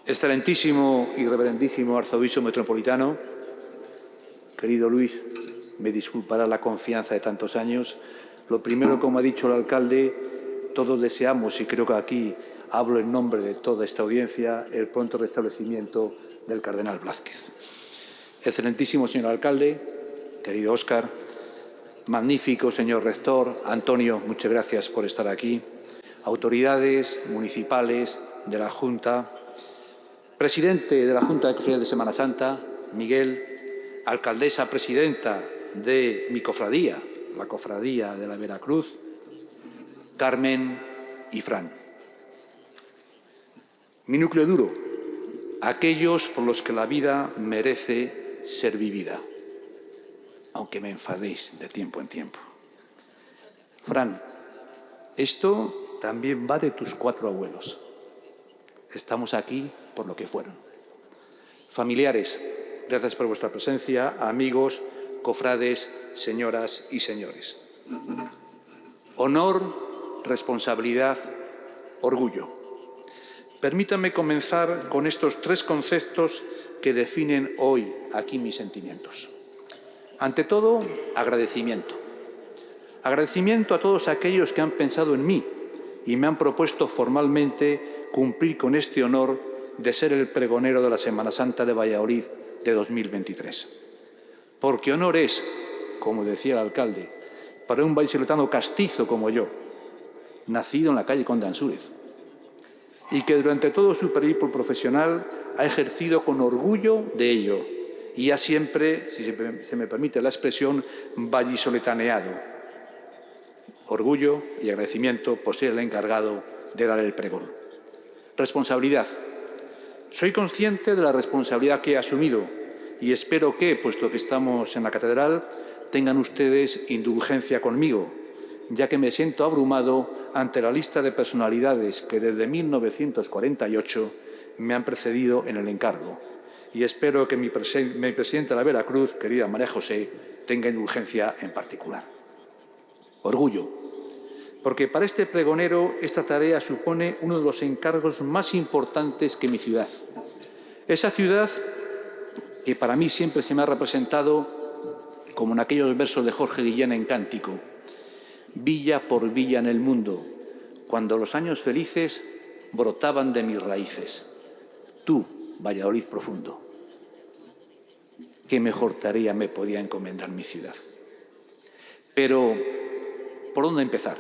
Excelentísimo y reverendísimo arzobispo metropolitano, querido Luis, me disculpará la confianza de tantos años. Lo primero, como ha dicho el alcalde, todos deseamos, y creo que aquí hablo en nombre de toda esta audiencia, el pronto restablecimiento del cardenal Blázquez. Excelentísimo señor alcalde, querido Óscar, magnífico señor rector, Antonio, muchas gracias por estar aquí, autoridades municipales de la Junta, presidente de la Junta de Cofradías de Semana Santa, Miguel, alcaldesa presidenta de mi cofradía, la Cofradía de la Veracruz, Carmen y Fran. Mi núcleo duro, aquellos por los que la vida merece ser vivida, aunque me enfadéis de tiempo en tiempo. Fran, esto también va de tus 4 abuelos. Estamos aquí por lo que fueron. Familiares, gracias por vuestra presencia, amigos, cofrades, señoras y señores. Honor, responsabilidad, orgullo. Permítanme comenzar con estos 3 conceptos que definen hoy aquí mis sentimientos. Ante todo, agradecimiento. Agradecimiento a todos aquellos que han pensado en mí y me han propuesto formalmente cumplir con este honor de ser el pregonero de la Semana Santa de Valladolid de 2023. Porque honor es, como decía el alcalde, para un vallisoletano castizo como yo, nacido en la calle Conde Ansúrez, y que durante todo su periplo profesional ha ejercido con orgullo de ello, y ya siempre, si se me permite la expresión, vallisoletaneado. Orgullo y agradecimiento por ser el encargado de dar el pregón. Responsabilidad. Soy consciente de la responsabilidad que he asumido y espero que, puesto que estamos en la catedral, tengan ustedes indulgencia conmigo, ya que me siento abrumado ante la lista de personalidades que desde 1948 me han precedido en el encargo. Y espero que mi presidenta de la Veracruz, querida María José, tenga indulgencia en particular. Orgullo, porque para este pregonero esta tarea supone uno de los encargos más importantes que mi ciudad. Esa ciudad que para mí siempre se me ha representado como en aquellos versos de Jorge Guillén en Cántico, villa por villa en el mundo, cuando los años felices brotaban de mis raíces. Tú, Valladolid profundo. ¿Qué mejor tarea me podía encomendar mi ciudad? Pero, ¿por dónde empezar?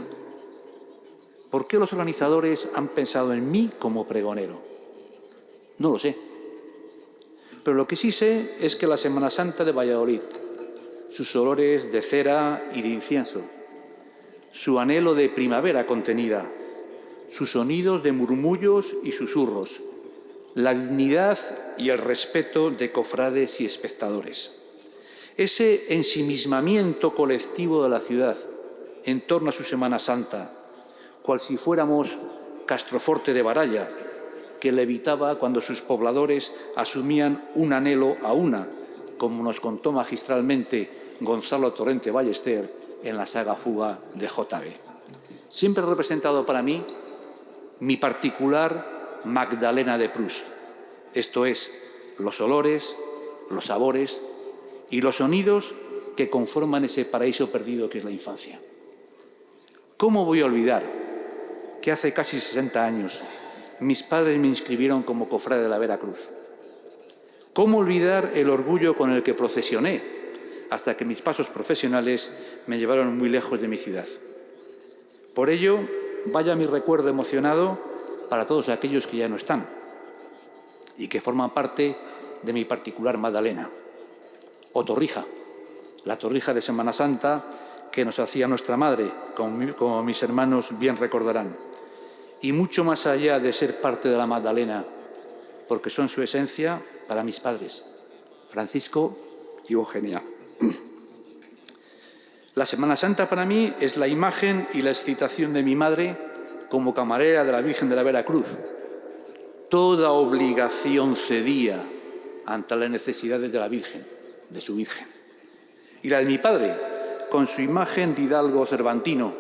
¿Por qué los organizadores han pensado en mí como pregonero? No lo sé. Pero lo que sí sé es que la Semana Santa de Valladolid, sus olores de cera y de incienso, su anhelo de primavera contenida, sus sonidos de murmullos y susurros, la dignidad y el respeto de cofrades y espectadores. Ese ensimismamiento colectivo de la ciudad en torno a su Semana Santa, cual si fuéramos Castroforte de Baralla, que levitaba cuando sus pobladores asumían un anhelo a una, como nos contó magistralmente Gonzalo Torrente Ballester en la saga Fuga de J.B. Siempre ha representado para mí mi particular Magdalena de Proust, esto es, los olores, los sabores y los sonidos que conforman ese paraíso perdido que es la infancia. ¿Cómo voy a olvidar que hace casi 60 años mis padres me inscribieron como cofrade de la Veracruz? ¿Cómo olvidar el orgullo con el que procesioné hasta que mis pasos profesionales me llevaron muy lejos de mi ciudad? Por ello, vaya mi recuerdo emocionado para todos aquellos que ya no están y que forman parte de mi particular Magdalena. O Torrija, la Torrija de Semana Santa que nos hacía nuestra madre, como mis hermanos bien recordarán. Y mucho más allá de ser parte de la Magdalena, porque son su esencia para mis padres, Francisco y Eugenia. La Semana Santa para mí es la imagen y la excitación de mi madre como camarera de la Virgen de la Veracruz. Toda obligación cedía ante las necesidades de la Virgen, de su Virgen. Y la de mi padre, con su imagen de hidalgo cervantino,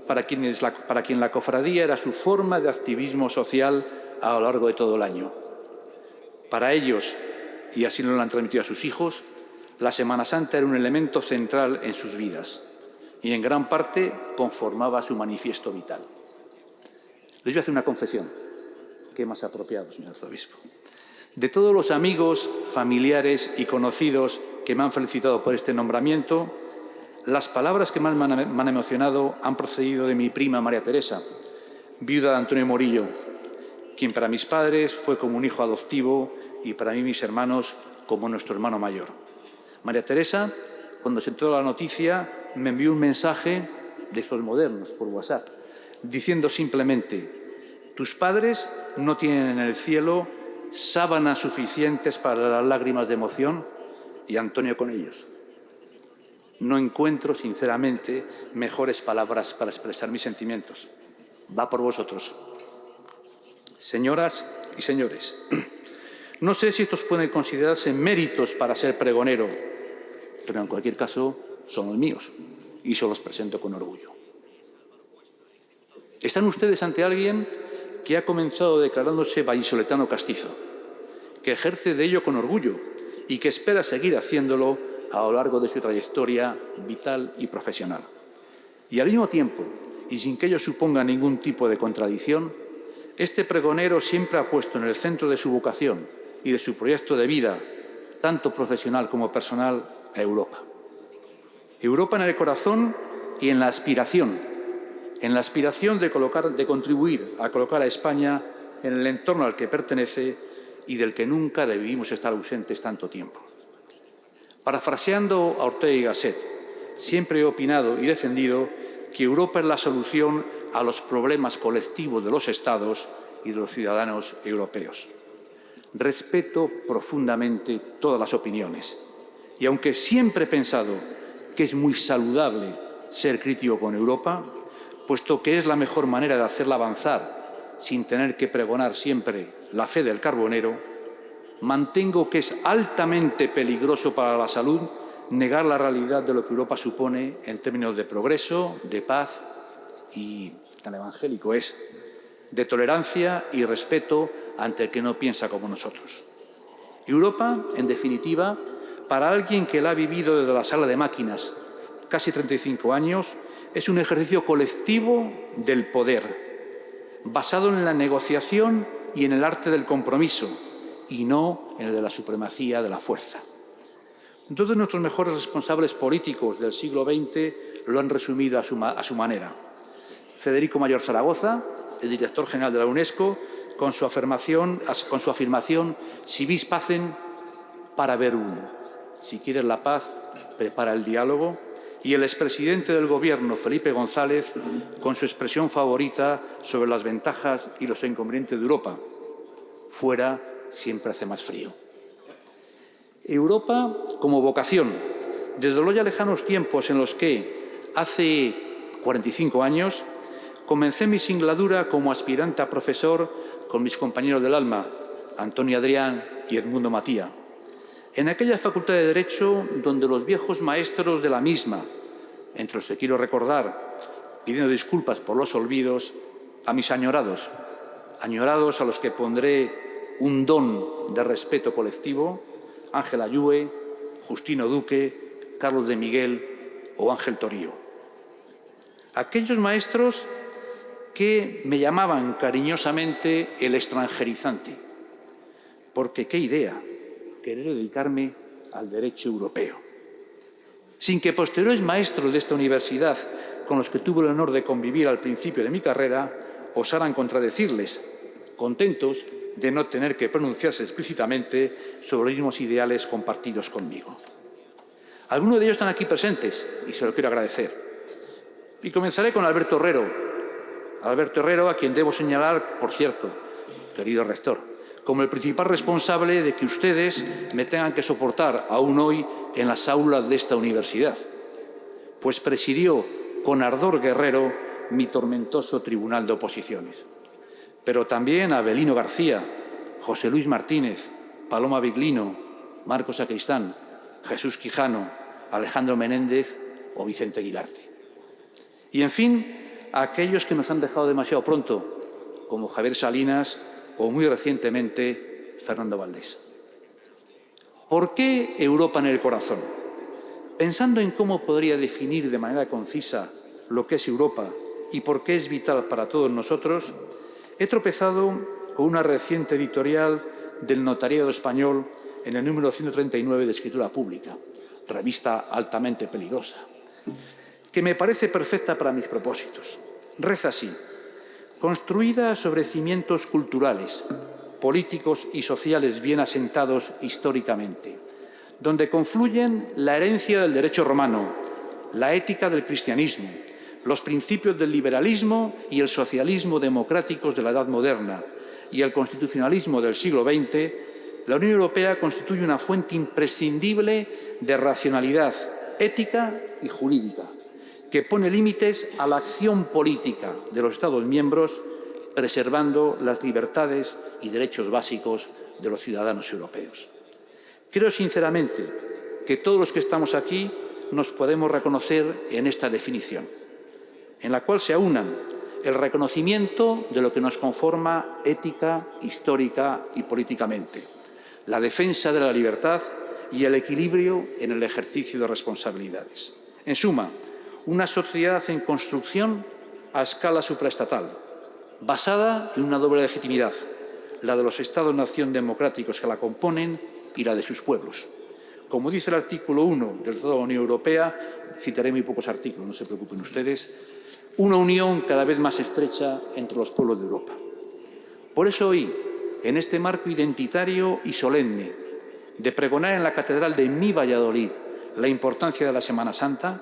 para quien la cofradía era su forma de activismo social a lo largo de todo el año. Para ellos, y así nos lo han transmitido a sus hijos, la Semana Santa era un elemento central en sus vidas y en gran parte conformaba su manifiesto vital. Les voy a hacer una confesión, que más apropiado, señor arzobispo. De todos los amigos, familiares y conocidos que me han felicitado por este nombramiento, las palabras que más me han emocionado han procedido de mi prima María Teresa, viuda de Antonio Morillo, quien para mis padres fue como un hijo adoptivo y para mí mis hermanos como nuestro hermano mayor. María Teresa, cuando se enteró la noticia, me envió un mensaje de estos modernos por WhatsApp, diciendo simplemente: tus padres no tienen en el cielo sábanas suficientes para las lágrimas de emoción y Antonio con ellos. No encuentro, sinceramente, mejores palabras para expresar mis sentimientos. Va por vosotros. Señoras y señores, no sé si estos pueden considerarse méritos para ser pregonero, pero en cualquier caso son los míos y se los presento con orgullo. Están ustedes ante alguien que ha comenzado declarándose vallisoletano castizo, que ejerce de ello con orgullo y que espera seguir haciéndolo a lo largo de su trayectoria vital y profesional. Y al mismo tiempo, y sin que ello suponga ningún tipo de contradicción, este pregonero siempre ha puesto en el centro de su vocación y de su proyecto de vida, tanto profesional como personal, a Europa. Europa en el corazón y en la aspiración de contribuir a colocar a España en el entorno al que pertenece y del que nunca debimos estar ausentes tanto tiempo. Parafraseando a Ortega y Gasset, siempre he opinado y defendido que Europa es la solución a los problemas colectivos de los Estados y de los ciudadanos europeos. Respeto profundamente todas las opiniones y aunque siempre he pensado que es muy saludable ser crítico con Europa, puesto que es la mejor manera de hacerla avanzar sin tener que pregonar siempre la fe del carbonero, mantengo que es altamente peligroso para la salud negar la realidad de lo que Europa supone en términos de progreso, de paz y, tan evangélico es, de tolerancia y respeto ante el que no piensa como nosotros. Europa, en definitiva, para alguien que la ha vivido desde la sala de máquinas casi 35 años, es un ejercicio colectivo del poder, basado en la negociación y en el arte del compromiso, y no en el de la supremacía de la fuerza. Dos de nuestros mejores responsables políticos del siglo XX lo han resumido a su manera. Federico Mayor Zaragoza, el director general de la UNESCO, con su afirmación «Si vis pacem, para verum». Si quieres la paz, prepara el diálogo. Y el expresidente del Gobierno, Felipe González, con su expresión favorita sobre las ventajas y los inconvenientes de Europa. Fuera siempre hace más frío. Europa como vocación, desde los ya lejanos tiempos en los que, hace 45 años, comencé mi singladura como aspirante a profesor con mis compañeros del alma, Antonio Adrián y Edmundo Matía, en aquella facultad de Derecho donde los viejos maestros de la misma, entre los que quiero recordar, pidiendo disculpas por los olvidos, a mis añorados a los que pondré un don de respeto colectivo, Ángel Ayue, Justino Duque, Carlos de Miguel o Ángel Torío. Aquellos maestros que me llamaban cariñosamente el extranjerizante, porque qué idea querer dedicarme al derecho europeo. Sin que posteriores maestros de esta universidad, con los que tuve el honor de convivir al principio de mi carrera, osaran contradecirles, contentos de no tener que pronunciarse explícitamente sobre los mismos ideales compartidos conmigo. Algunos de ellos están aquí presentes y se lo quiero agradecer. Y comenzaré con Alberto Herrero, a quien debo señalar, por cierto, querido rector, como el principal responsable de que ustedes me tengan que soportar aún hoy en las aulas de esta universidad, pues presidió con ardor guerrero mi tormentoso tribunal de oposiciones. Pero también a Abelino García, José Luis Martínez, Paloma Viglino, Marcos Sacristán, Jesús Quijano, Alejandro Menéndez o Vicente Aguilarte. Y, en fin, a aquellos que nos han dejado demasiado pronto, como Javier Salinas o, muy recientemente, Fernando Valdés. ¿Por qué Europa en el corazón? Pensando en cómo podría definir de manera concisa lo que es Europa y por qué es vital para todos nosotros, he tropezado con una reciente editorial del Notariado Español en el número 139 de Escritura Pública, revista altamente peligrosa, que me parece perfecta para mis propósitos. Reza así: construida sobre cimientos culturales, políticos y sociales bien asentados históricamente, donde confluyen la herencia del derecho romano, la ética del cristianismo, los principios del liberalismo y el socialismo democráticos de la Edad Moderna y el constitucionalismo del siglo XX, la Unión Europea constituye una fuente imprescindible de racionalidad ética y jurídica, que pone límites a la acción política de los Estados miembros, preservando las libertades y derechos básicos de los ciudadanos europeos. Creo sinceramente que todos los que estamos aquí nos podemos reconocer en esta definición, en la cual se aunan el reconocimiento de lo que nos conforma ética, histórica y políticamente, la defensa de la libertad y el equilibrio en el ejercicio de responsabilidades. En suma, una sociedad en construcción a escala supraestatal, basada en una doble legitimidad, la de los Estados-nación democráticos que la componen y la de sus pueblos. Como dice el artículo 1 del Tratado de la Unión Europea, citaré muy pocos artículos, no se preocupen ustedes, una unión cada vez más estrecha entre los pueblos de Europa. Por eso hoy, en este marco identitario y solemne de pregonar en la Catedral de mi Valladolid la importancia de la Semana Santa,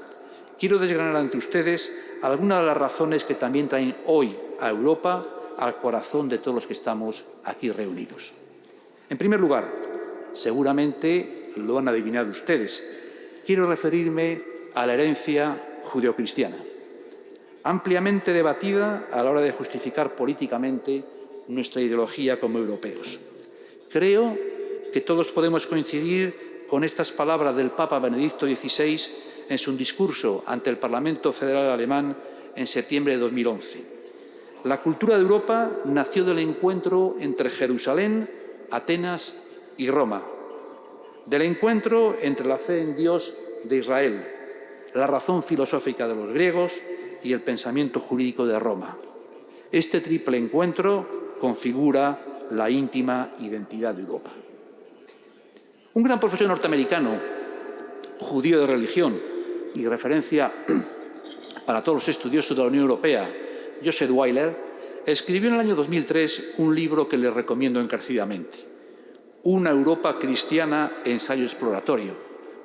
quiero desgranar ante ustedes algunas de las razones que también traen hoy a Europa al corazón de todos los que estamos aquí reunidos. En primer lugar, seguramente lo han adivinado ustedes, quiero referirme a la herencia judeocristiana, ampliamente debatida a la hora de justificar políticamente nuestra ideología como europeos. Creo que todos podemos coincidir con estas palabras del Papa Benedicto XVI en su discurso ante el Parlamento Federal Alemán en septiembre de 2011. La cultura de Europa nació del encuentro entre Jerusalén, Atenas y Roma, del encuentro entre la fe en Dios de Israel, la razón filosófica de los griegos y el pensamiento jurídico de Roma. Este triple encuentro configura la íntima identidad de Europa. Un gran profesor norteamericano, judío de religión y referencia para todos los estudiosos de la Unión Europea, Joseph Weiler, escribió en el año 2003 un libro que les recomiendo encarecidamente, Una Europa cristiana, ensayo exploratorio.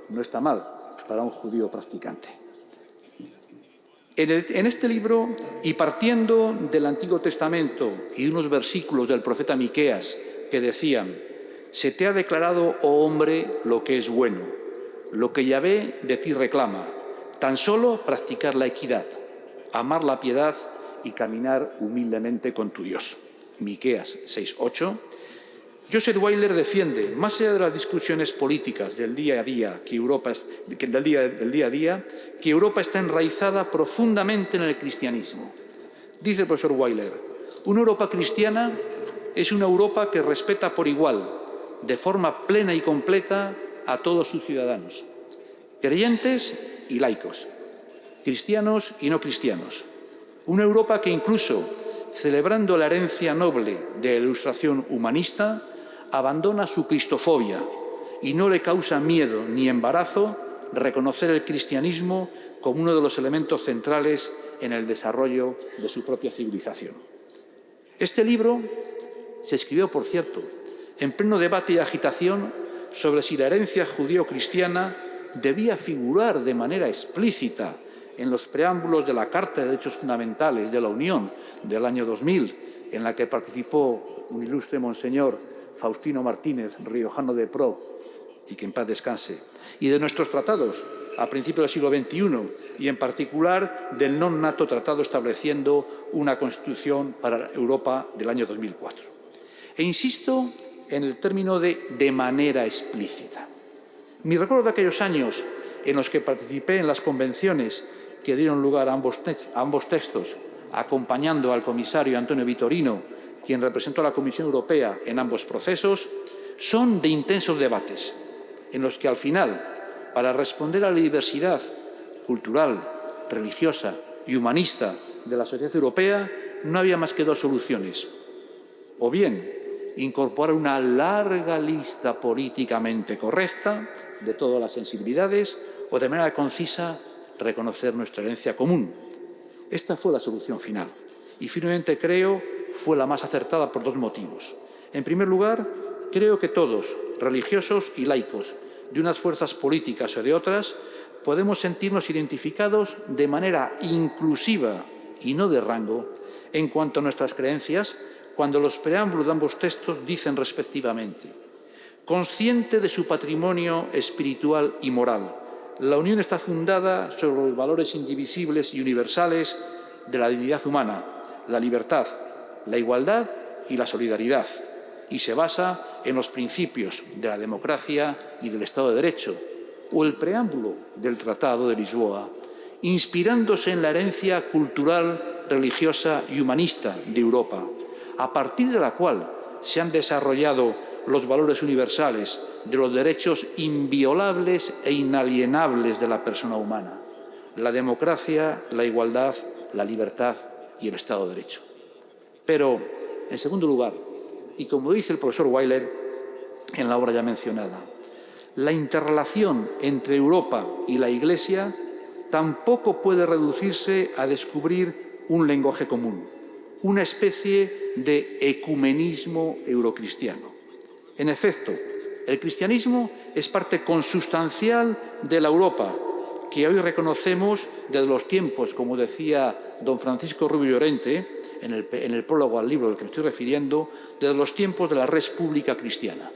No está mal para un judío practicante. En este libro, y partiendo del Antiguo Testamento y unos versículos del profeta Miqueas que decían: «Se te ha declarado, oh hombre, lo que es bueno, lo que Yahvé de ti reclama, tan solo practicar la equidad, amar la piedad y caminar humildemente con tu Dios». Miqueas 6:8. Joseph Weiler defiende, más allá de las discusiones políticas del día a día, que Europa está enraizada profundamente en el cristianismo. Dice el profesor Weiler: una Europa cristiana es una Europa que respeta por igual, de forma plena y completa, a todos sus ciudadanos, creyentes y laicos, cristianos y no cristianos. Una Europa que incluso, celebrando la herencia noble de la Ilustración humanista, abandona su cristofobia y no le causa miedo ni embarazo reconocer el cristianismo como uno de los elementos centrales en el desarrollo de su propia civilización. Este libro se escribió, por cierto, en pleno debate y agitación sobre si la herencia judío-cristiana debía figurar de manera explícita en los preámbulos de la Carta de Derechos Fundamentales de la Unión del año 2000, en la que participó un ilustre monseñor Faustino Martínez, riojano de pro, y que en paz descanse, y de nuestros tratados a principios del siglo XXI, y en particular del non nato tratado estableciendo una Constitución para Europa del año 2004. E insisto en el término de manera explícita. Mi recuerdo de aquellos años en los que participé en las convenciones que dieron lugar a ambos textos, acompañando al comisario Antonio Vitorino quien representó a la Comisión Europea en ambos procesos, son de intensos debates, en los que al final, para responder a la diversidad cultural, religiosa y humanista de la sociedad europea, no había más que dos soluciones. O bien, incorporar una larga lista políticamente correcta de todas las sensibilidades, o de manera concisa reconocer nuestra herencia común. Esta fue la solución final y finalmente creo fue la más acertada por dos motivos. En primer lugar, creo que todos, religiosos y laicos, de unas fuerzas políticas o de otras, podemos sentirnos identificados de manera inclusiva y no de rango en cuanto a nuestras creencias cuando los preámbulos de ambos textos dicen respectivamente: consciente de su patrimonio espiritual y moral, la Unión está fundada sobre los valores indivisibles y universales de la dignidad humana, la libertad, la igualdad y la solidaridad, y se basa en los principios de la democracia y del Estado de Derecho, o el preámbulo del Tratado de Lisboa, inspirándose en la herencia cultural, religiosa y humanista de Europa, a partir de la cual se han desarrollado los valores universales de los derechos inviolables e inalienables de la persona humana: la democracia, la igualdad, la libertad y el Estado de Derecho. Pero, en segundo lugar, y como dice el profesor Weiler en la obra ya mencionada, la interrelación entre Europa y la Iglesia tampoco puede reducirse a descubrir un lenguaje común, una especie de ecumenismo eurocristiano. En efecto, el cristianismo es parte consustancial de la Europa que hoy reconocemos desde los tiempos, como decía don Francisco Rubio Llorente en el prólogo al libro al que me estoy refiriendo, desde los tiempos de la Res Publica Cristiana,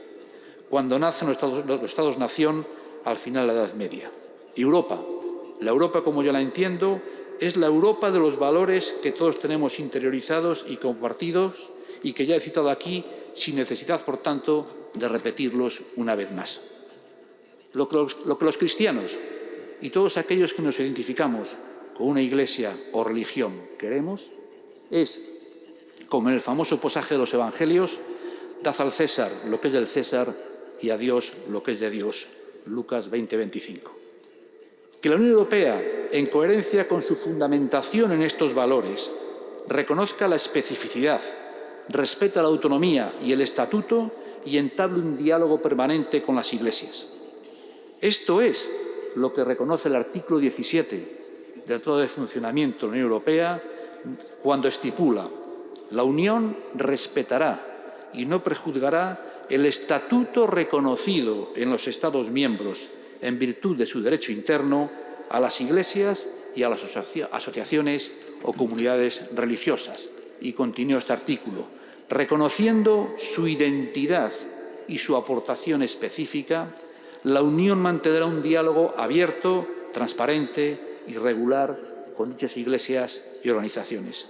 cuando nacen los Estados-nación al final de la Edad Media. Europa, la Europa como yo la entiendo, es la Europa de los valores que todos tenemos interiorizados y compartidos y que ya he citado aquí, sin necesidad, por tanto, de repetirlos una vez más. Lo que los cristianos y todos aquellos que nos identificamos con una iglesia o religión queremos es, como en el famoso pasaje de los Evangelios, dad al César lo que es del César y a Dios lo que es de Dios. Lucas 20:25. Que la Unión Europea, en coherencia con su fundamentación en estos valores, reconozca la especificidad, respeta la autonomía y el estatuto y entable un diálogo permanente con las iglesias. Esto es lo que reconoce el artículo 17 del Tratado de Funcionamiento de la Unión Europea cuando estipula: la Unión respetará y no prejuzgará el estatuto reconocido en los Estados miembros en virtud de su derecho interno a las iglesias y a las asociaciones o comunidades religiosas. Y continúa este artículo: reconociendo su identidad y su aportación específica, la Unión mantendrá un diálogo abierto, transparente y regular con dichas iglesias y organizaciones.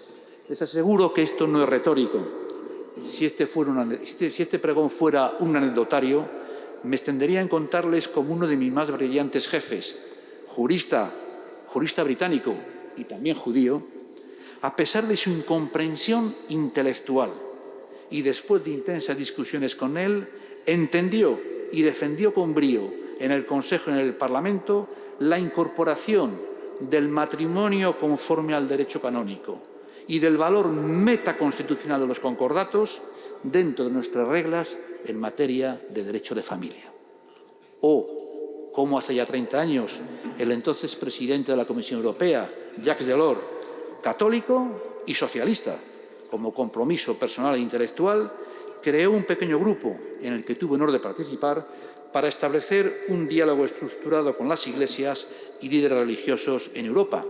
Les aseguro que esto no es retórico. Si este pregón fuera un anecdotario, me extendería en contarles cómo uno de mis más brillantes jefes, jurista británico y también judío, a pesar de su incomprensión intelectual y después de intensas discusiones con él, entendió y defendió con brío en el Consejo y en el Parlamento la incorporación del matrimonio conforme al derecho canónico y del valor metaconstitucional de los concordatos dentro de nuestras reglas en materia de derecho de familia. O, como hace ya 30 años, el entonces presidente de la Comisión Europea, Jacques Delors, católico y socialista, como compromiso personal e intelectual, creó un pequeño grupo en el que tuve honor de participar para establecer un diálogo estructurado con las iglesias y líderes religiosos en Europa,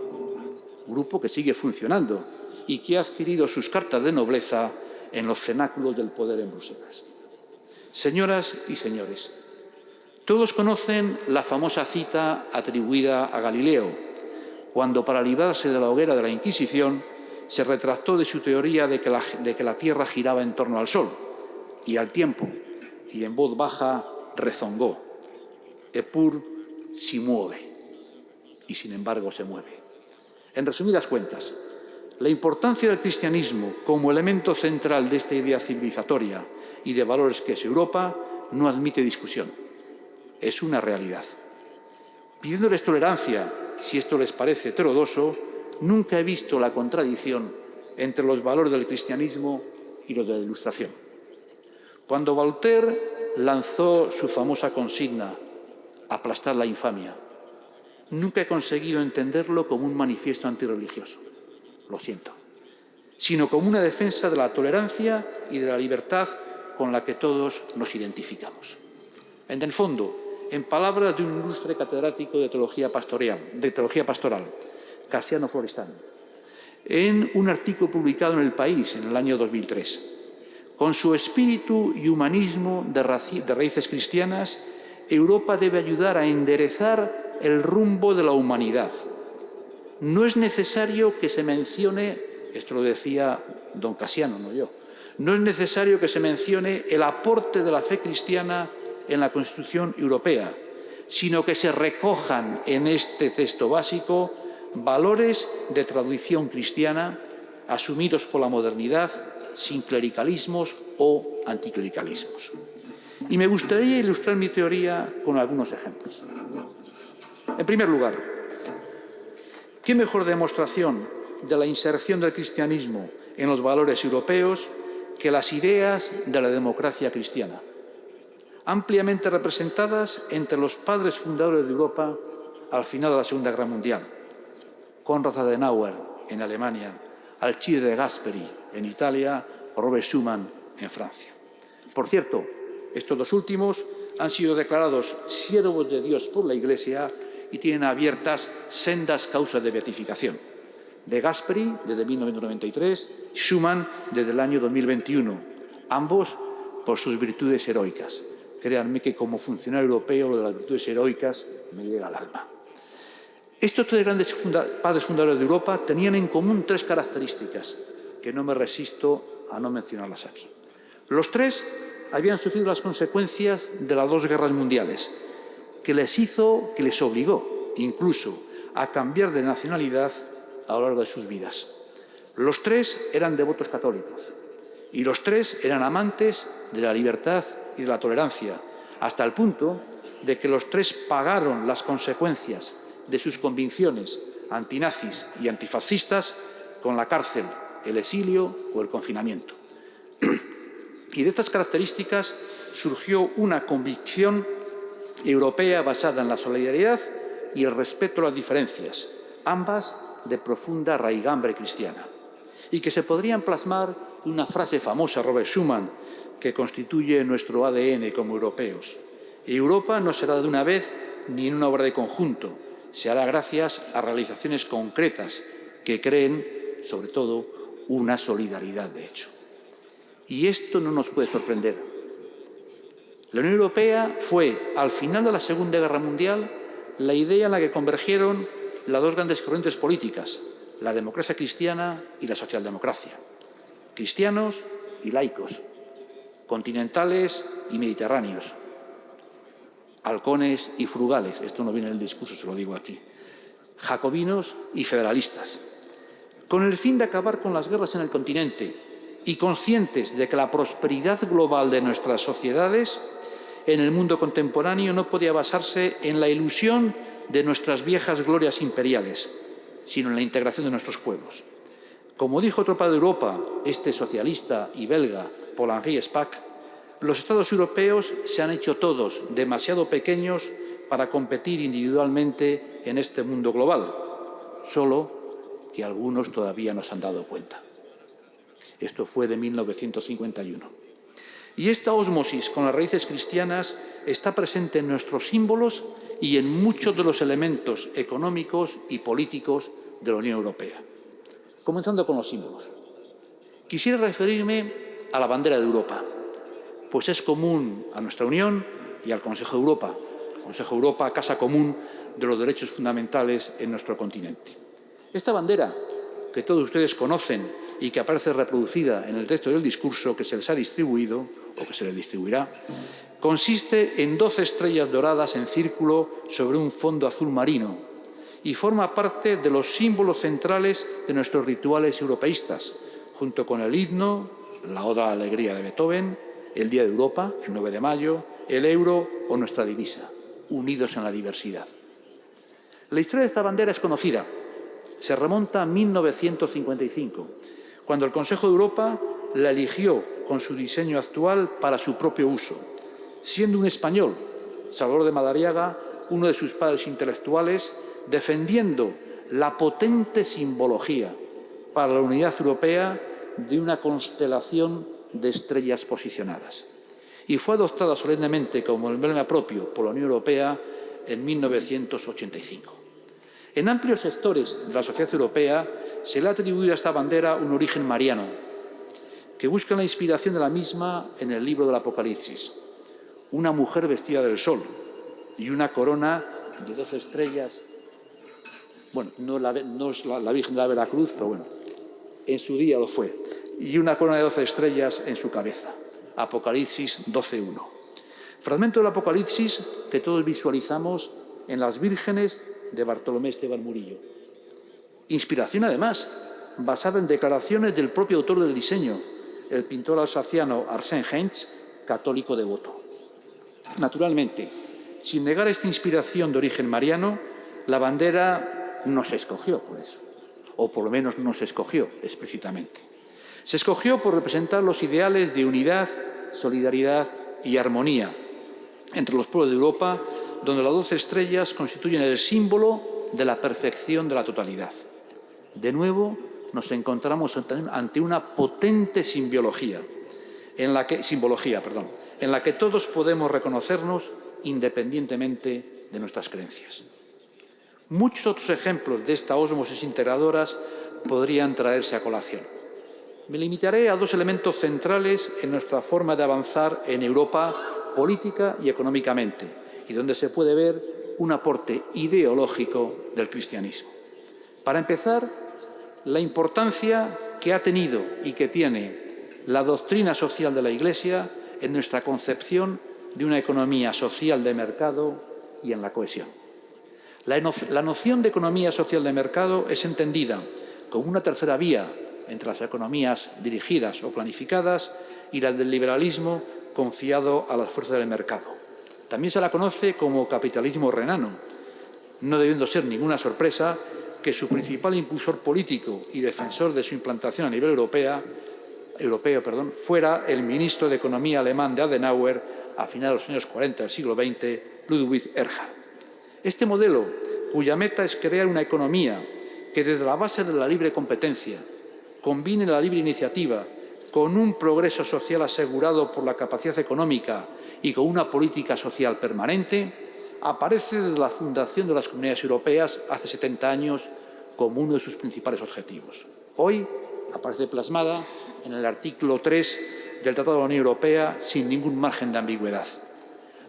grupo que sigue funcionando y que ha adquirido sus cartas de nobleza en los cenáculos del poder en Bruselas. Señoras y señores, todos conocen la famosa cita atribuida a Galileo, cuando para librarse de la hoguera de la Inquisición se retractó de su teoría de que la Tierra giraba en torno al Sol, y al tiempo, y en voz baja, rezongó: Eppur si muove, y sin embargo se mueve. En resumidas cuentas, La importancia del cristianismo como elemento central de esta idea civilizatoria y de valores que es Europa no admite discusión. Es una realidad. Pidiéndoles tolerancia, si esto les parece heterodoxo, nunca he visto la contradicción entre los valores del cristianismo y los de la Ilustración. Cuando Voltaire lanzó su famosa consigna, aplastar la infamia, nunca he conseguido entenderlo como un manifiesto antirreligioso, lo siento, sino como una defensa de la tolerancia y de la libertad con la que todos nos identificamos. En el fondo, en palabras de un ilustre catedrático de teología pastoral, Casiano Florestán, en un artículo publicado en El País en el año 2003, con su espíritu y humanismo de raíces cristianas, Europa debe ayudar a enderezar el rumbo de la humanidad. No es necesario que se mencione, esto lo decía don Casiano, no yo, no es necesario que se mencione el aporte de la fe cristiana en la Constitución Europea, sino que se recojan en este texto básico valores de tradición cristiana asumidos por la modernidad, sin clericalismos o anticlericalismos. Y me gustaría ilustrar mi teoría con algunos ejemplos. En primer lugar, ¿qué mejor demostración de la inserción del cristianismo en los valores europeos que las ideas de la democracia cristiana, ampliamente representadas entre los padres fundadores de Europa al final de la Segunda Guerra Mundial? Konrad Adenauer en Alemania, Alcide de Gasperi en Italia o Robert Schuman en Francia. Por cierto, estos dos últimos han sido declarados siervos de Dios por la Iglesia y tienen abiertas sendas causas de beatificación. De Gasperi desde 1993, Schuman desde el año 2021, ambos por sus virtudes heroicas. Créanme que como funcionario europeo lo de las virtudes heroicas me llega al alma. Estos tres grandes padres fundadores de Europa tenían en común tres características que no me resisto a no mencionarlas aquí. Los tres habían sufrido las consecuencias de las dos guerras mundiales, que les obligó incluso a cambiar de nacionalidad a lo largo de sus vidas. Los tres eran devotos católicos y los tres eran amantes de la libertad y de la tolerancia, hasta el punto de que los tres pagaron las consecuencias de sus convicciones antinazis y antifascistas con la cárcel, el exilio o el confinamiento. Y de estas características surgió una convicción europea basada en la solidaridad y el respeto a las diferencias, ambas de profunda raigambre cristiana, y que se podrían plasmar en una frase famosa de Robert Schuman que constituye nuestro ADN como europeos. Europa no será de una vez ni en una obra de conjunto, se hará gracias a realizaciones concretas que creen, sobre todo, una solidaridad de hecho. Y esto no nos puede sorprender. La Unión Europea fue, al final de la Segunda Guerra Mundial, la idea en la que convergieron las dos grandes corrientes políticas, la democracia cristiana y la socialdemocracia. Cristianos y laicos, continentales y mediterráneos, halcones y frugales, esto no viene en el discurso, se lo digo aquí, jacobinos y federalistas, con el fin de acabar con las guerras en el continente y conscientes de que la prosperidad global de nuestras sociedades en el mundo contemporáneo no podía basarse en la ilusión de nuestras viejas glorias imperiales, sino en la integración de nuestros pueblos. Como dijo otro padre de Europa, este socialista y belga, Paul-Henri Spaak, los Estados europeos se han hecho todos demasiado pequeños para competir individualmente en este mundo global, solo que algunos todavía no se han dado cuenta. Esto fue de 1951. Y esta ósmosis con las raíces cristianas está presente en nuestros símbolos y en muchos de los elementos económicos y políticos de la Unión Europea. Comenzando con los símbolos. Quisiera referirme a la bandera de Europa, pues es común a nuestra Unión y al Consejo de Europa. Consejo de Europa, casa común de los derechos fundamentales en nuestro continente. Esta bandera, que todos ustedes conocen y que aparece reproducida en el texto del discurso que se les ha distribuido, o que se les distribuirá, consiste en 12 estrellas doradas en círculo sobre un fondo azul marino y forma parte de los símbolos centrales de nuestros rituales europeístas, junto con el himno, la Oda a la Alegría de Beethoven, el Día de Europa, el 9 de mayo, el euro o nuestra divisa, unidos en la diversidad. La historia de esta bandera es conocida. Se remonta a 1955, cuando el Consejo de Europa la eligió con su diseño actual para su propio uso, siendo un español, Salvador de Madariaga, uno de sus padres intelectuales, defendiendo la potente simbología para la unidad europea de una constelación de estrellas posicionadas. Y fue adoptada solemnemente como emblema propio por la Unión Europea en 1985. En amplios sectores de la sociedad europea se le ha atribuido a esta bandera un origen mariano, que busca la inspiración de la misma en el libro del Apocalipsis. Una mujer vestida del sol y una corona de 12 estrellas. Bueno, no es la Virgen de la Veracruz, pero bueno, en su día lo fue. Y una corona de 12 estrellas en su cabeza. Apocalipsis 12:1. Fragmento del Apocalipsis que todos visualizamos en las vírgenes de Bartolomé Esteban Murillo. Inspiración, además, basada en declaraciones del propio autor del diseño, el pintor alsaciano Arsène Heinz, católico devoto. Naturalmente, sin negar esta inspiración de origen mariano, la bandera no se escogió por eso, o por lo menos no se escogió explícitamente. Se escogió por representar los ideales de unidad, solidaridad y armonía entre los pueblos de Europa, donde las 12 estrellas constituyen el símbolo de la perfección de la totalidad. De nuevo, nos encontramos ante una potente simbología, en la que todos podemos reconocernos independientemente de nuestras creencias. Muchos otros ejemplos de esta ósmosis integradoras podrían traerse a colación. Me limitaré a dos elementos centrales en nuestra forma de avanzar en Europa política y económicamente, y donde se puede ver un aporte ideológico del cristianismo. Para empezar, la importancia que ha tenido y que tiene la doctrina social de la Iglesia en nuestra concepción de una economía social de mercado y en la cohesión. La noción de economía social de mercado es entendida como una tercera vía entre las economías dirigidas o planificadas y la del liberalismo confiado a las fuerzas del mercado. También se la conoce como capitalismo renano, no debiendo ser ninguna sorpresa que su principal impulsor político y defensor de su implantación a nivel europeo fuera el ministro de Economía alemán de Adenauer a finales de los años 40 del siglo XX, Ludwig Erhard. Este modelo, cuya meta es crear una economía que desde la base de la libre competencia combine la libre iniciativa con un progreso social asegurado por la capacidad económica y con una política social permanente, aparece desde la fundación de las Comunidades Europeas hace 70 años como uno de sus principales objetivos. Hoy aparece plasmada en el artículo 3 del Tratado de la Unión Europea sin ningún margen de ambigüedad.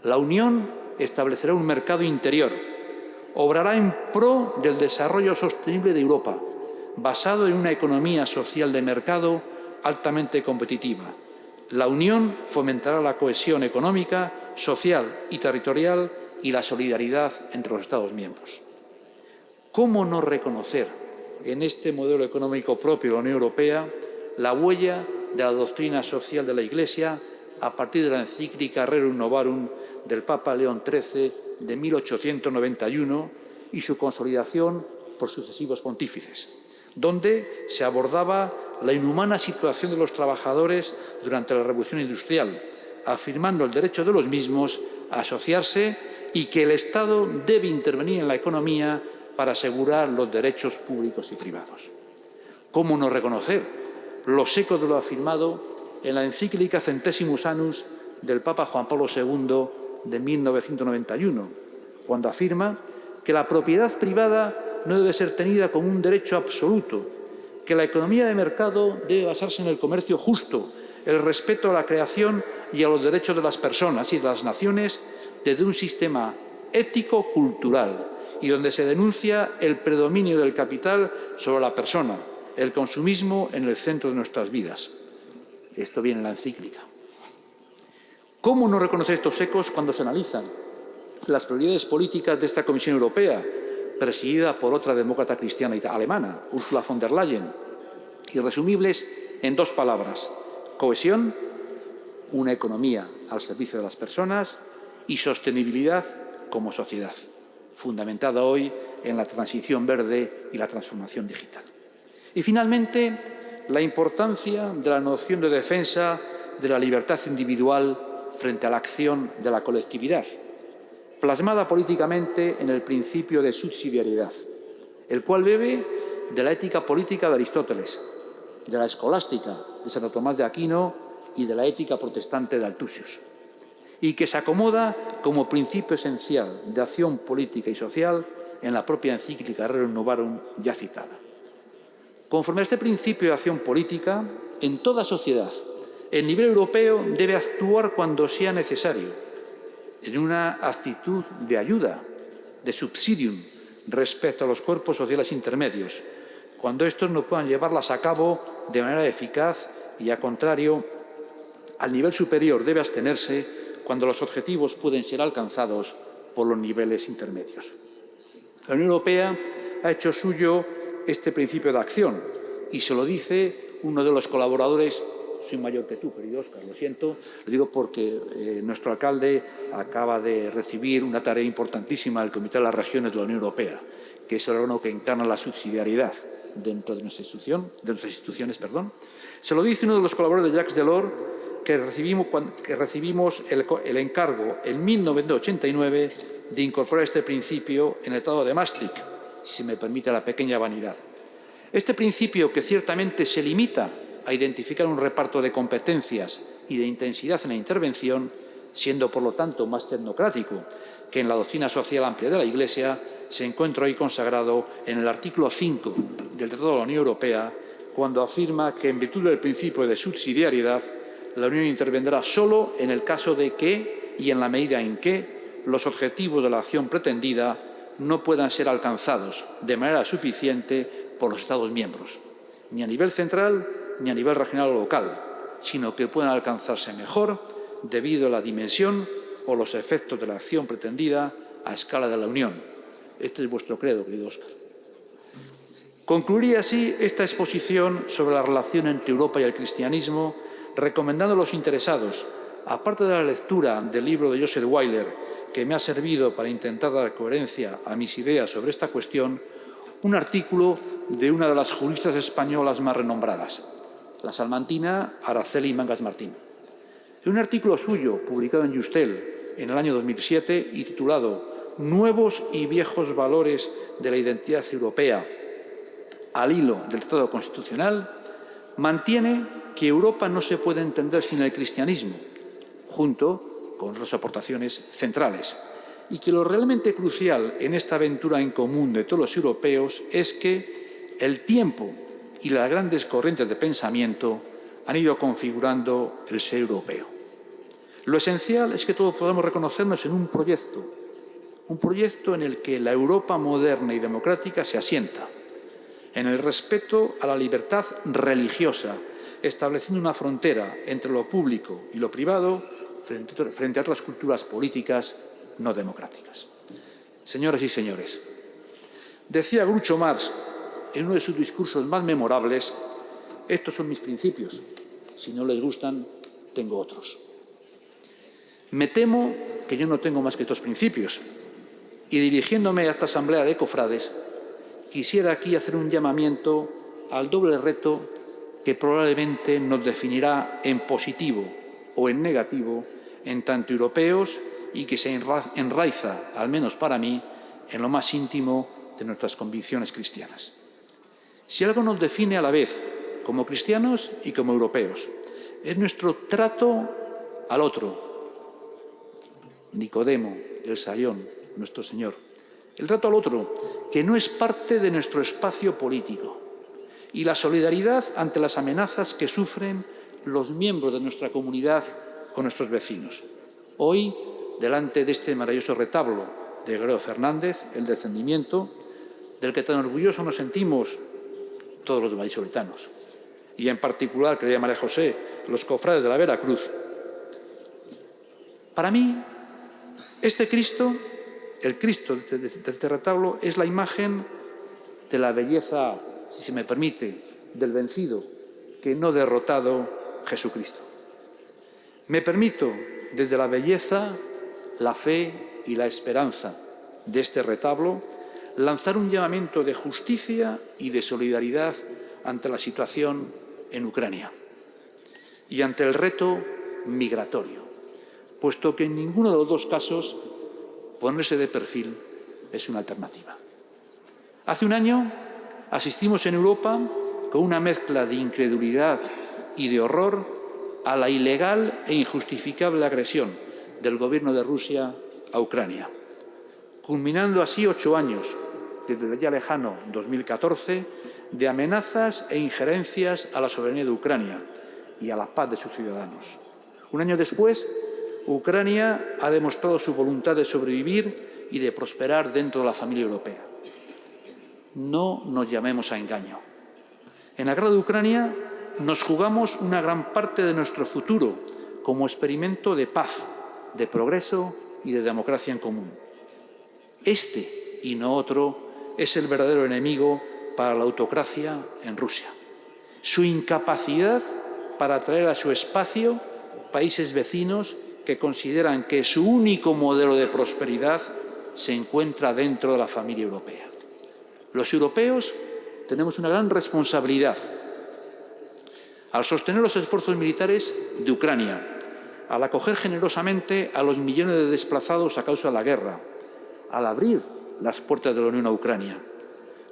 La Unión establecerá un mercado interior, obrará en pro del desarrollo sostenible de Europa, basado en una economía social de mercado altamente competitiva. La Unión fomentará la cohesión económica, social y territorial y la solidaridad entre los Estados miembros. ¿Cómo no reconocer en este modelo económico propio de la Unión Europea la huella de la doctrina social de la Iglesia a partir de la encíclica Rerum Novarum del Papa León XIII de 1891 y su consolidación por sucesivos pontífices, donde se abordaba la inhumana situación de los trabajadores durante la Revolución Industrial, afirmando el derecho de los mismos a asociarse y que el Estado debe intervenir en la economía para asegurar los derechos públicos y privados. ¿Cómo no reconocer los ecos de lo afirmado en la encíclica Centesimus Annus del Papa Juan Pablo II de 1991, cuando afirma que la propiedad privada no debe ser tenida como un derecho absoluto, que la economía de mercado debe basarse en el comercio justo, el respeto a la creación y a los derechos de las personas y de las naciones desde un sistema ético-cultural y donde se denuncia el predominio del capital sobre la persona, el consumismo en el centro de nuestras vidas. Esto viene en la encíclica. ¿Cómo no reconocer estos ecos cuando se analizan las prioridades políticas de esta Comisión Europea, presidida por otra demócrata cristiana alemana, Ursula von der Leyen, y resumibles en dos palabras: cohesión, una economía al servicio de las personas, y sostenibilidad como sociedad, fundamentada hoy en la transición verde y la transformación digital. Y finalmente, la importancia de la noción de defensa de la libertad individual frente a la acción de la colectividad, plasmada políticamente en el principio de subsidiariedad, el cual bebe de la ética política de Aristóteles, de la escolástica de Santo Tomás de Aquino y de la ética protestante de Althusius, y que se acomoda como principio esencial de acción política y social en la propia encíclica Rerum Novarum ya citada. Conforme a este principio de acción política, en toda sociedad, el nivel europeo debe actuar cuando sea necesario, en una actitud de ayuda, de subsidium, respecto a los cuerpos sociales intermedios, cuando estos no puedan llevarlas a cabo de manera eficaz y, al contrario, al nivel superior debe abstenerse cuando los objetivos pueden ser alcanzados por los niveles intermedios. La Unión Europea ha hecho suyo este principio de acción y se lo dice uno de los colaboradores. Soy mayor que tú, querido Óscar, lo siento, lo digo porque nuestro alcalde acaba de recibir una tarea importantísima del Comité de las Regiones de la Unión Europea, que es el órgano que encarna la subsidiariedad dentro de nuestras instituciones. Se lo dice uno de los colaboradores de Jacques Delors, que recibimos el encargo en 1989 de incorporar este principio en el Tratado de Maastricht, si se me permite la pequeña vanidad. Este principio, que ciertamente se limita a identificar un reparto de competencias y de intensidad en la intervención, siendo por lo tanto más tecnocrático que en la doctrina social amplia de la Iglesia, se encuentra hoy consagrado en el artículo 5 del Tratado de la Unión Europea, cuando afirma que, en virtud del principio de subsidiariedad, la Unión intervendrá solo en el caso de que, y en la medida en que, los objetivos de la acción pretendida no puedan ser alcanzados de manera suficiente por los Estados miembros, ni a nivel central ni a nivel regional o local, sino que puedan alcanzarse mejor debido a la dimensión o los efectos de la acción pretendida a escala de la Unión. Este es vuestro credo, querido Óscar. Concluiría así esta exposición sobre la relación entre Europa y el cristianismo, recomendando a los interesados, aparte de la lectura del libro de Joseph Weiler, que me ha servido para intentar dar coherencia a mis ideas sobre esta cuestión, un artículo de una de las juristas españolas más renombradas, la salmantina Araceli Mangas Martín. Un artículo suyo, publicado en Justel en el año 2007 y titulado Nuevos y viejos valores de la identidad europea al hilo del Tratado Constitucional, mantiene que Europa no se puede entender sin el cristianismo, junto con otras aportaciones centrales, y que lo realmente crucial en esta aventura en común de todos los europeos es que el tiempo y las grandes corrientes de pensamiento han ido configurando el ser europeo. Lo esencial es que todos podamos reconocernos en un proyecto en el que la Europa moderna y democrática se asienta, en el respeto a la libertad religiosa, estableciendo una frontera entre lo público y lo privado frente a otras culturas políticas no democráticas. Señoras y señores, decía Groucho Marx en uno de sus discursos más memorables: estos son mis principios, si no les gustan, tengo otros. Me temo que yo no tengo más que estos principios, y dirigiéndome a esta asamblea de cofrades, quisiera aquí hacer un llamamiento al doble reto que probablemente nos definirá en positivo o en negativo en tanto europeos y que se enraiza, al menos para mí, en lo más íntimo de nuestras convicciones cristianas. Si algo nos define a la vez como cristianos y como europeos, es nuestro trato al otro. Nicodemo, el sayón, nuestro Señor. El trato al otro, que no es parte de nuestro espacio político, y la solidaridad ante las amenazas que sufren los miembros de nuestra comunidad con nuestros vecinos. Hoy, delante de este maravilloso retablo de Gregorio Fernández, el descendimiento, del que tan orgullosos nos sentimos todos los vallisoletanos, y en particular, querida María José, los cofrades de la Veracruz. Para mí, este Cristo El Cristo de este retablo es la imagen de la belleza, si se me permite, del vencido, que no derrotado Jesucristo. Me permito, desde la belleza, la fe y la esperanza de este retablo, lanzar un llamamiento de justicia y de solidaridad ante la situación en Ucrania y ante el reto migratorio, puesto que en ninguno de los dos casos ponerse de perfil es una alternativa. Hace un año asistimos en Europa, con una mezcla de incredulidad y de horror, a la ilegal e injustificable agresión del gobierno de Rusia a Ucrania, culminando así 8 años, desde el ya lejano 2014, de amenazas e injerencias a la soberanía de Ucrania y a la paz de sus ciudadanos. Un año después, Ucrania ha demostrado su voluntad de sobrevivir y de prosperar dentro de la familia europea. No nos llamemos a engaño. En la guerra de Ucrania nos jugamos una gran parte de nuestro futuro como experimento de paz, de progreso y de democracia en común. Este, y no otro, es el verdadero enemigo para la autocracia en Rusia. Su incapacidad para atraer a su espacio países vecinos que consideran que su único modelo de prosperidad se encuentra dentro de la familia europea. Los europeos tenemos una gran responsabilidad al sostener los esfuerzos militares de Ucrania, al acoger generosamente a los millones de desplazados a causa de la guerra, al abrir las puertas de la Unión a Ucrania.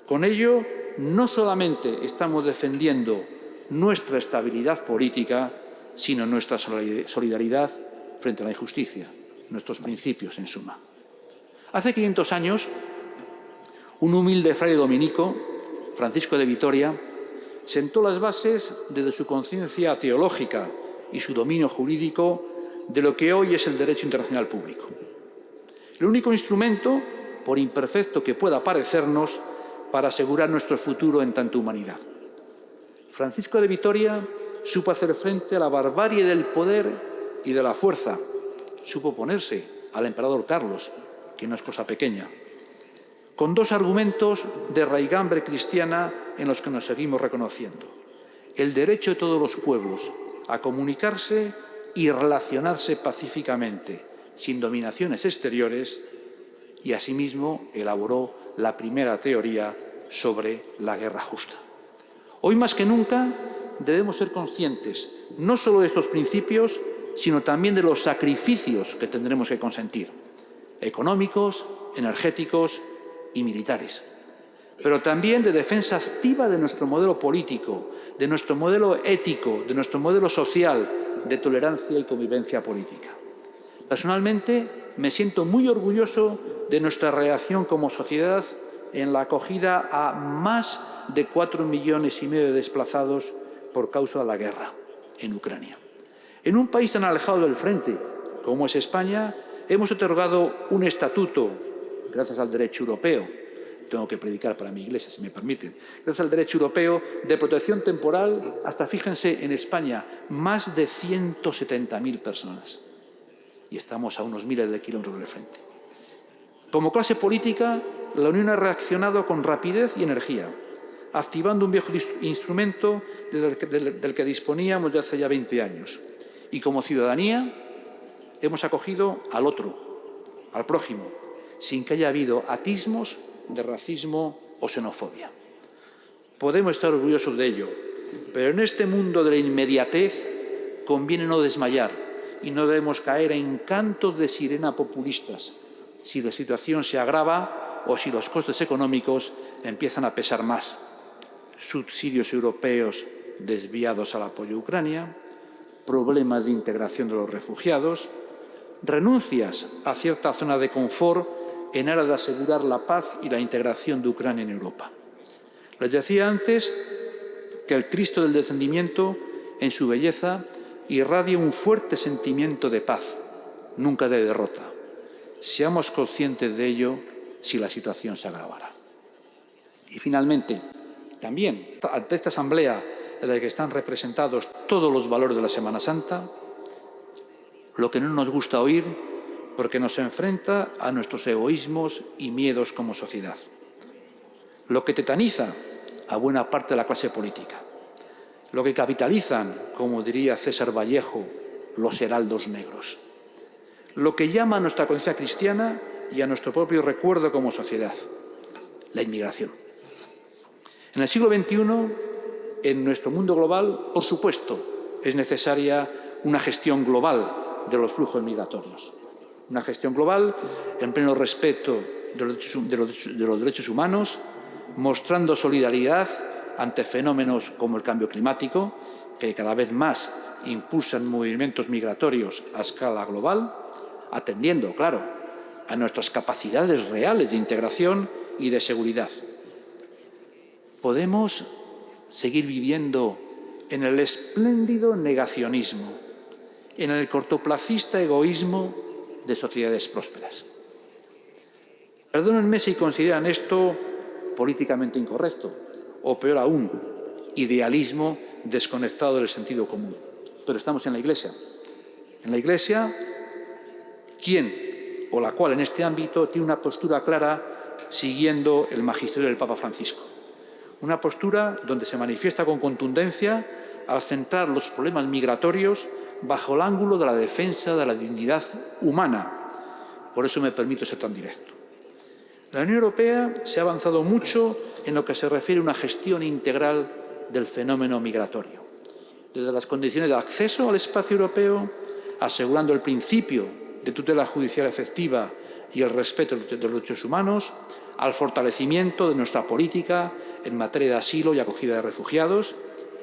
Con ello, no solamente estamos defendiendo nuestra estabilidad política, sino nuestra solidaridad frente a la injusticia, nuestros principios, en suma. Hace 500 años, un humilde fraile dominico, Francisco de Vitoria, sentó las bases desde su conciencia teológica y su dominio jurídico de lo que hoy es el derecho internacional público. El único instrumento, por imperfecto que pueda parecernos, para asegurar nuestro futuro en tanta humanidad. Francisco de Vitoria supo hacer frente a la barbarie del poder y de la fuerza. Supo oponerse al emperador Carlos, que no es cosa pequeña, con 2 argumentos de raigambre cristiana en los que nos seguimos reconociendo: el derecho de todos los pueblos a comunicarse y relacionarse pacíficamente, sin dominaciones exteriores, y asimismo elaboró la primera teoría sobre la guerra justa. Hoy más que nunca debemos ser conscientes no solo de estos principios, sino también de los sacrificios que tendremos que consentir, económicos, energéticos y militares, pero también de defensa activa de nuestro modelo político, de nuestro modelo ético, de nuestro modelo social, de tolerancia y convivencia política. Personalmente, me siento muy orgulloso de nuestra reacción como sociedad en la acogida a más de 4,5 millones de desplazados por causa de la guerra en Ucrania. En un país tan alejado del frente como es España, hemos otorgado un estatuto, gracias al derecho europeo, tengo que predicar para mi iglesia, si me permiten, gracias al derecho europeo de protección temporal hasta, fíjense, en España, más de 170.000 personas. Y estamos a unos miles de kilómetros del frente. Como clase política, la Unión ha reaccionado con rapidez y energía, activando un viejo instrumento del que disponíamos ya hace ya 20 años. Y como ciudadanía, hemos acogido al otro, al prójimo, sin que haya habido atismos de racismo o xenofobia. Podemos estar orgullosos de ello, pero en este mundo de la inmediatez conviene no desmayar y no debemos caer en cantos de sirena populistas si la situación se agrava o si los costes económicos empiezan a pesar más. Subsidios europeos desviados al apoyo a Ucrania, problemas de integración de los refugiados, renuncias a cierta zona de confort en aras de asegurar la paz y la integración de Ucrania en Europa. Les decía antes que el Cristo del descendimiento, en su belleza, irradia un fuerte sentimiento de paz, nunca de derrota. Seamos conscientes de ello si la situación se agravara. Y finalmente, también, ante esta asamblea en la que están representados todos los valores de la Semana Santa, lo que no nos gusta oír porque nos enfrenta a nuestros egoísmos y miedos como sociedad. Lo que tetaniza a buena parte de la clase política. Lo que capitalizan, como diría César Vallejo, los heraldos negros. Lo que llama a nuestra conciencia cristiana y a nuestro propio recuerdo como sociedad, la inmigración. En el siglo XXI, en nuestro mundo global, por supuesto, es necesaria una gestión global de los flujos migratorios. Una gestión global en pleno respeto de los derechos humanos, mostrando solidaridad ante fenómenos como el cambio climático, que cada vez más impulsan movimientos migratorios a escala global, atendiendo, claro, a nuestras capacidades reales de integración y de seguridad. Podemos seguir viviendo en el espléndido negacionismo, en el cortoplacista egoísmo de sociedades prósperas. Perdónenme si consideran esto políticamente incorrecto, o peor aún, idealismo desconectado del sentido común. Pero estamos en la Iglesia. En la Iglesia, ¿quién o la cual en este ámbito tiene una postura clara siguiendo el magisterio del Papa Francisco? Una postura donde se manifiesta con contundencia al centrar los problemas migratorios bajo el ángulo de la defensa de la dignidad humana. Por eso me permito ser tan directo. La Unión Europea se ha avanzado mucho en lo que se refiere a una gestión integral del fenómeno migratorio, desde las condiciones de acceso al espacio europeo, asegurando el principio de tutela judicial efectiva y el respeto de los derechos humanos, al fortalecimiento de nuestra política en materia de asilo y acogida de refugiados,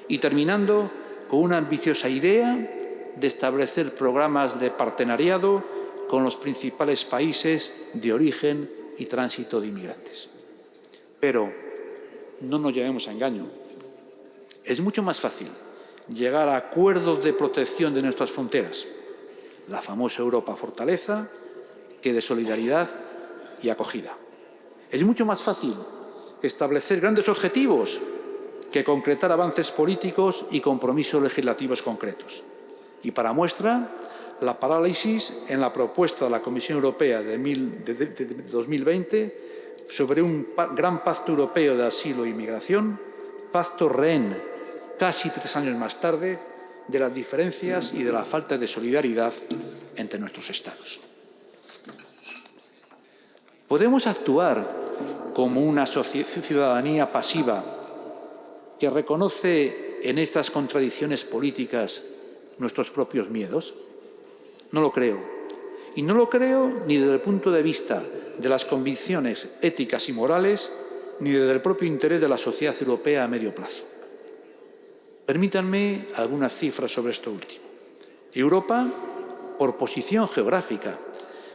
y terminando con una ambiciosa idea de establecer programas de partenariado con los principales países de origen y tránsito de inmigrantes. Pero no nos llevemos a engaño. Es mucho más fácil llegar a acuerdos de protección de nuestras fronteras, la famosa Europa fortaleza, que de solidaridad y acogida. Es mucho más fácil establecer grandes objetivos que concretar avances políticos y compromisos legislativos concretos. Y para muestra, la parálisis en la propuesta de la Comisión Europea de 2020 sobre un gran pacto europeo de asilo e inmigración, pacto rehén, casi 3 años más tarde, de las diferencias y de la falta de solidaridad entre nuestros Estados. Podemos actuar como una ciudadanía pasiva que reconoce en estas contradicciones políticas nuestros propios miedos. No lo creo. Y no lo creo ni desde el punto de vista de las convicciones éticas y morales, ni desde el propio interés de la sociedad europea a medio plazo. Permítanme algunas cifras sobre esto último. Europa, por posición geográfica,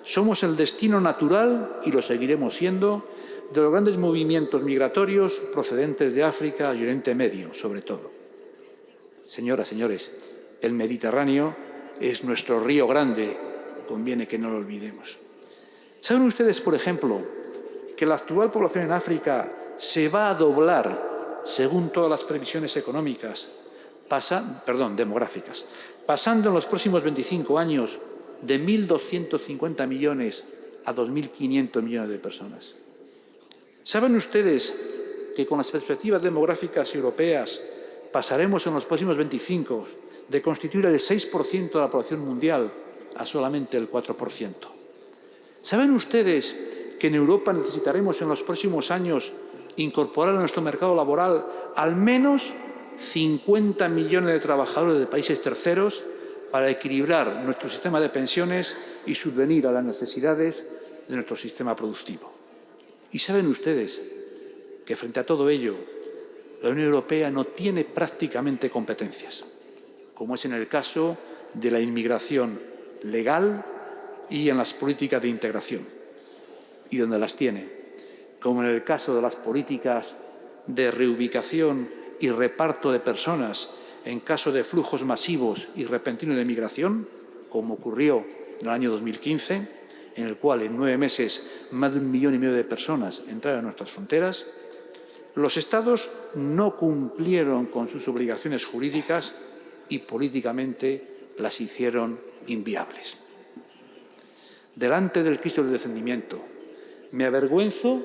somos el destino natural, y lo seguiremos siendo, de los grandes movimientos migratorios procedentes de África y Oriente Medio, sobre todo. Señoras, señores, el Mediterráneo es nuestro río grande, conviene que no lo olvidemos. ¿Saben ustedes, por ejemplo, que la actual población en África se va a doblar, según todas las previsiones económicas, demográficas, pasando en los próximos 25 años de 1.250 millones a 2.500 millones de personas? ¿Saben ustedes que con las perspectivas demográficas europeas pasaremos en los próximos 25 de constituir el 6% de la población mundial a solamente el 4%? ¿Saben ustedes que en Europa necesitaremos en los próximos años incorporar a nuestro mercado laboral al menos 50 millones de trabajadores de países terceros para equilibrar nuestro sistema de pensiones y subvenir a las necesidades de nuestro sistema productivo? ¿Y saben ustedes que frente a todo ello la Unión Europea no tiene prácticamente competencias, como es en el caso de la inmigración legal y en las políticas de integración, y donde las tiene, como en el caso de las políticas de reubicación y reparto de personas en caso de flujos masivos y repentinos de migración, como ocurrió en el año 2015, en el cual en 9 meses más de 1,5 millones de personas entraron a nuestras fronteras? Los Estados no cumplieron con sus obligaciones jurídicas y políticamente las hicieron inviables. delante del Cristo del descendimiento. Me avergüenzo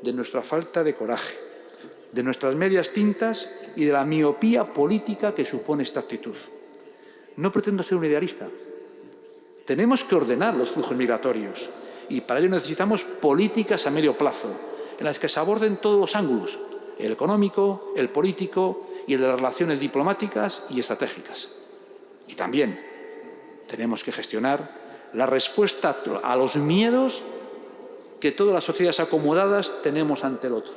de nuestra falta de coraje, de nuestras medias tintas y de la miopía política que supone esta actitud. No pretendo ser un idealista. Tenemos que ordenar los flujos migratorios y para ello necesitamos políticas a medio plazo, en las que se aborden todos los ángulos, el económico, el político y el de las relaciones diplomáticas y estratégicas. Y también tenemos que gestionar la respuesta a los miedos que todas las sociedades acomodadas tenemos ante el otro.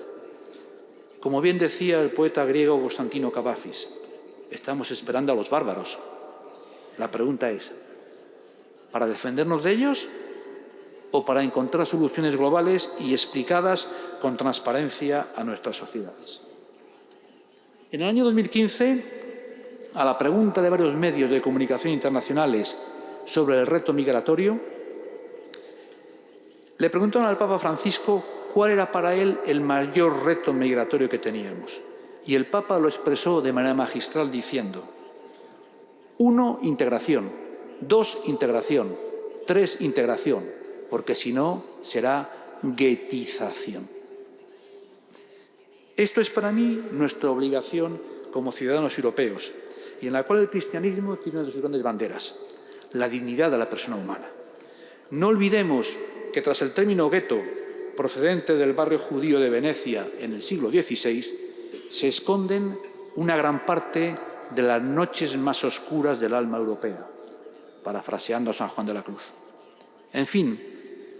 Como bien decía el poeta griego Constantino Cavafis, estamos esperando a los bárbaros. La pregunta es, ¿para defendernos de ellos o para encontrar soluciones globales y explicadas con transparencia a nuestras sociedades? En el año 2015, a la pregunta de varios medios de comunicación internacionales sobre el reto migratorio, le preguntaron al Papa Francisco cuál era para él el mayor reto migratorio que teníamos. Y el Papa lo expresó de manera magistral diciendo: 1, integración; 2, integración; 3, integración, porque si no será guetización. Esto es para mí nuestra obligación como ciudadanos europeos, y en la cual el cristianismo tiene una de sus grandes banderas: la dignidad de la persona humana. No olvidemos que tras el término gueto, procedente del barrio judío de Venecia en el siglo XVI, se esconden una gran parte de las noches más oscuras del alma europea, parafraseando a San Juan de la Cruz. En fin,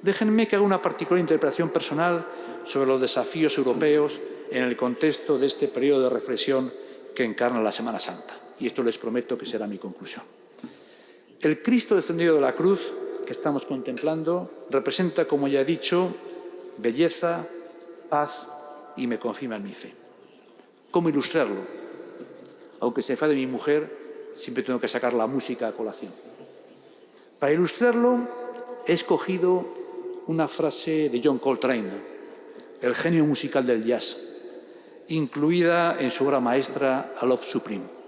déjenme que haga una particular interpretación personal sobre los desafíos europeos en el contexto de este periodo de reflexión que encarna la Semana Santa. Y esto les prometo que será mi conclusión. El Cristo descendido de la cruz que estamos contemplando representa, como ya he dicho, belleza, paz y me confirma en mi fe. ¿Cómo ilustrarlo? Aunque se enfade mi mujer, siempre tengo que sacar la música a colación. Para ilustrarlo, he escogido una frase de John Coltrane, el genio musical del jazz, incluida en su obra maestra A Love Supreme,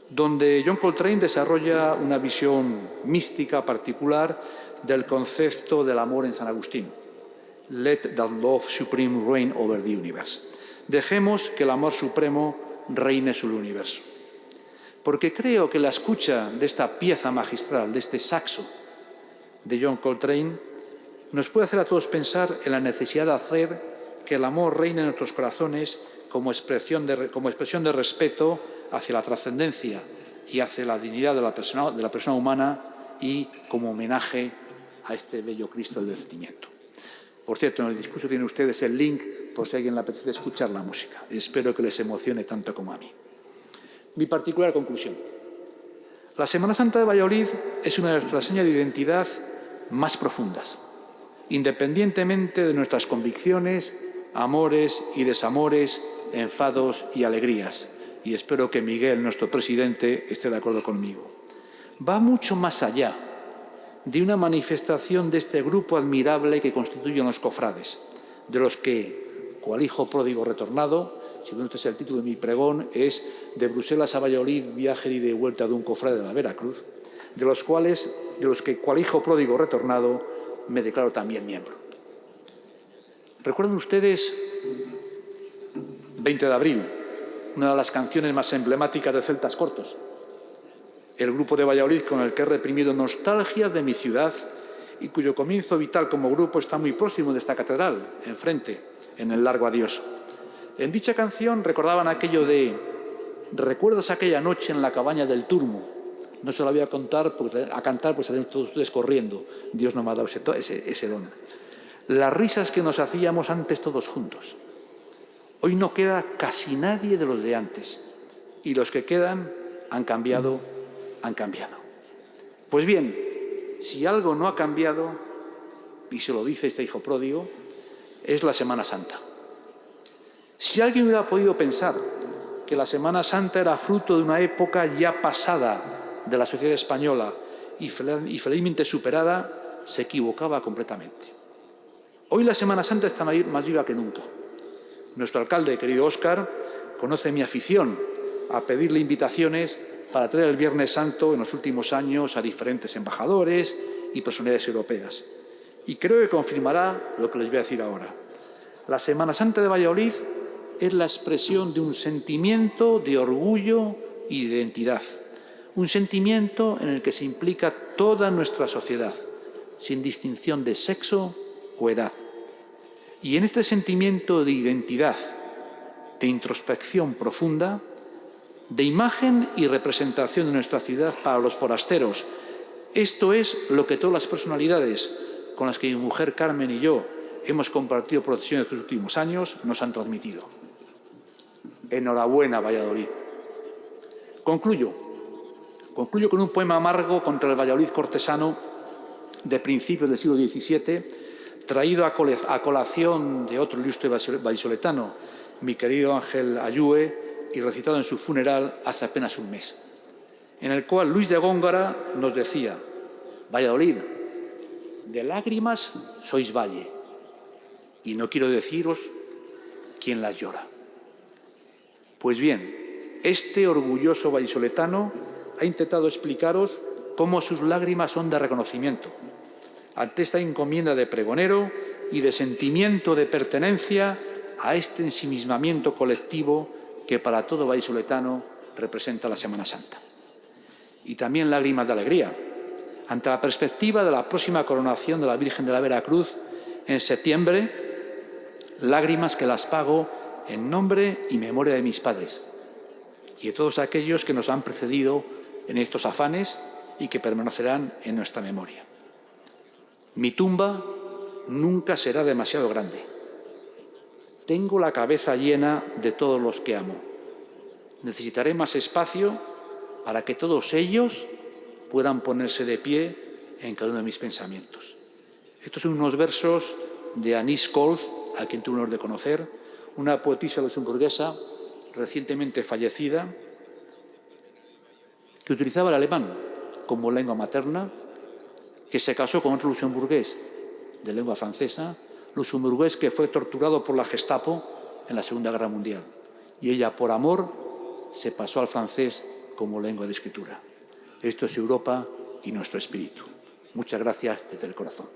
donde John Coltrane desarrolla una visión mística particular del concepto del amor en San Agustín. Let that love supreme reign over the universe. Dejemos que el amor supremo reine sobre el universo. Porque creo que la escucha de esta pieza magistral, de este saxo de John Coltrane, nos puede hacer a todos pensar en la necesidad de hacer que el amor reine en nuestros corazones como expresión de respeto hacia la trascendencia y hacia la dignidad de la persona humana y como homenaje a este bello Cristo del descendimiento. Por cierto, en el discurso tienen ustedes el link por si a alguien le apetece escuchar la música. Espero que les emocione tanto como a mí. Mi particular conclusión. La Semana Santa de Valladolid es una de nuestras señas de identidad más profundas, independientemente de nuestras convicciones, amores y desamores, enfados y alegrías. Y espero que Miguel, nuestro presidente, esté de acuerdo conmigo. Va mucho más allá de una manifestación de este grupo admirable que constituyen los cofrades, de los que, cual hijo pródigo retornado, si bien este es el título de mi pregón, es de Bruselas a Valladolid, viaje de ida y vuelta de un cofrade de la Veracruz, de los que, cual hijo pródigo retornado, me declaro también miembro. ¿Recuerdan ustedes 20 de abril, una de las canciones más emblemáticas de Celtas Cortos? El grupo de Valladolid con el que he reprimido nostalgia de mi ciudad y cuyo comienzo vital como grupo está muy próximo de esta catedral, enfrente, en el Largo Adiós. En dicha canción recordaban aquello de «¿Recuerdas aquella noche en la cabaña del Turmo?» No se lo voy a cantar porque salen todos ustedes corriendo. Dios no me ha dado ese don. Las risas que nos hacíamos antes todos juntos. Hoy no queda casi nadie de los de antes. Y los que quedan han cambiado. Pues bien, si algo no ha cambiado, y se lo dice este hijo pródigo, es la Semana Santa. Si alguien hubiera podido pensar que la Semana Santa era fruto de una época ya pasada de la sociedad española y felizmente superada, se equivocaba completamente. Hoy la Semana Santa está más viva que nunca. Nuestro alcalde, querido Óscar, conoce mi afición a pedirle invitaciones para traer el Viernes Santo en los últimos años a diferentes embajadores y personalidades europeas. Y creo que confirmará lo que les voy a decir ahora. La Semana Santa de Valladolid es la expresión de un sentimiento de orgullo y de identidad. Un sentimiento en el que se implica toda nuestra sociedad, sin distinción de sexo o edad. Y en este sentimiento de identidad, de introspección profunda, de imagen y representación de nuestra ciudad para los forasteros, esto es lo que todas las personalidades con las que mi mujer Carmen y yo hemos compartido procesiones estos últimos años nos han transmitido. Enhorabuena, Valladolid. Concluyo con un poema amargo contra el Valladolid cortesano de principios del siglo XVII, traído a colación de otro ilustre vallisoletano, mi querido Ángel Ayue, y recitado en su funeral hace apenas un mes, en el cual Luis de Góngora nos decía: Valladolid, de lágrimas sois valle, y no quiero deciros quién las llora. Pues bien, este orgulloso vallisoletano ha intentado explicaros cómo sus lágrimas son de reconocimiento ante esta encomienda de pregonero y de sentimiento de pertenencia a este ensimismamiento colectivo que para todo vallisoletano representa la Semana Santa. Y también lágrimas de alegría ante la perspectiva de la próxima coronación de la Virgen de la Veracruz en septiembre, lágrimas que las pago en nombre y memoria de mis padres y de todos aquellos que nos han precedido en estos afanes y que permanecerán en nuestra memoria. Mi tumba nunca será demasiado grande. Tengo la cabeza llena de todos los que amo. Necesitaré más espacio para que todos ellos puedan ponerse de pie en cada uno de mis pensamientos. Estos son unos versos de Anís Kolf, a quien tuve el honor de conocer, una poetisa luxemburguesa recientemente fallecida, que utilizaba el alemán como lengua materna, que se casó con otro luxemburgués de lengua francesa, luxemburgués que fue torturado por la Gestapo en la Segunda Guerra Mundial. Y ella, por amor, se pasó al francés como lengua de escritura. Esto es Europa y nuestro espíritu. Muchas gracias desde el corazón.